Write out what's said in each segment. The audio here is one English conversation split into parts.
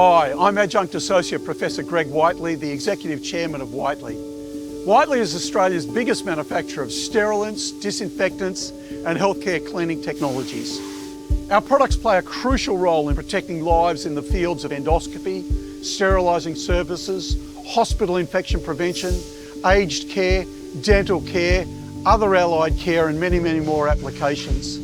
Hi, I'm Adjunct Associate Professor Greg Whiteley, the Executive Chairman of Whiteley. Whiteley is Australia's biggest manufacturer of sterilants, disinfectants and healthcare cleaning technologies. Our products play a crucial role in protecting lives in the fields of endoscopy, sterilising services, hospital infection prevention, aged care, dental care, other allied care and many more applications.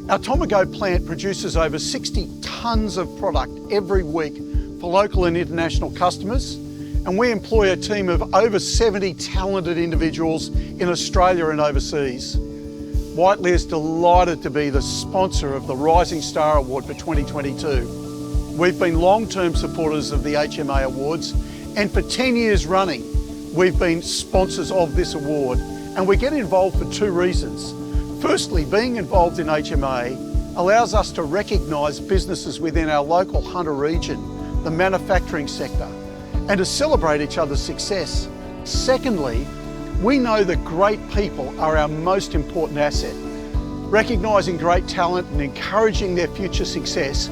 Our Tomago plant produces over 60 tonnes of product every week for local and international customers, and we employ a team of over 70 talented individuals in Australia and overseas. Whiteley is delighted to be the sponsor of the Rising Star Award for 2022. We've been long-term supporters of the HMA Awards, and for 10 years running, we've been sponsors of this award, and we get involved for two reasons. Firstly, being involved in HMA allows us to recognise businesses within our local Hunter region, the manufacturing sector, and to celebrate each other's success. Secondly, we know that great people are our most important asset. Recognising great talent and encouraging their future success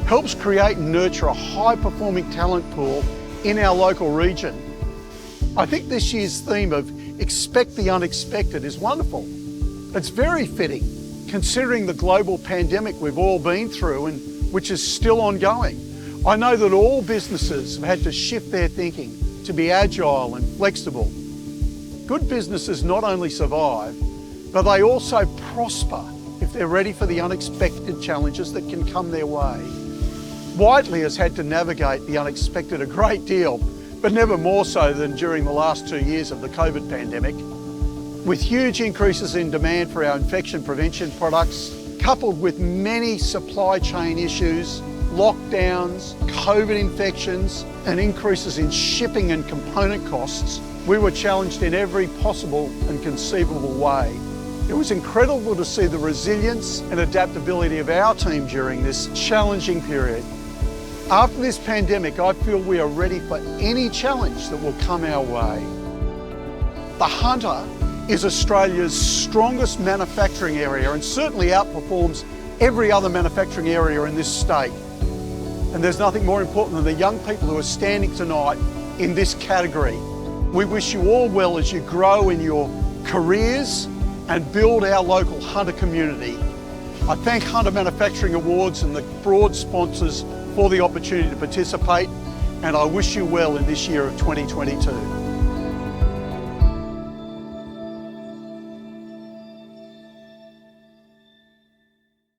helps create and nurture a high-performing talent pool in our local region. I think this year's theme of Expect the Unexpected is wonderful. It's very fitting, considering the global pandemic we've all been through and which is still ongoing. I know that all businesses have had to shift their thinking to be agile and flexible. Good businesses not only survive, but they also prosper if they're ready for the unexpected challenges that can come their way. Whiteley has had to navigate the unexpected a great deal, but never more so than during the last 2 years of the COVID pandemic. With huge increases in demand for our infection prevention products, coupled with many supply chain issues, lockdowns, COVID infections, and increases in shipping and component costs, we were challenged in every possible and conceivable way. It was incredible to see the resilience and adaptability of our team during this challenging period. After this pandemic, I feel we are ready for any challenge that will come our way. The Hunter is Australia's strongest manufacturing area and certainly outperforms every other manufacturing area in this state. And there's nothing more important than the young people who are standing tonight in this category. We wish you all well as you grow in your careers and build our local Hunter community. I thank Hunter Manufacturing Awards and the broad sponsors for the opportunity to participate, and I wish you well in this year of 2022.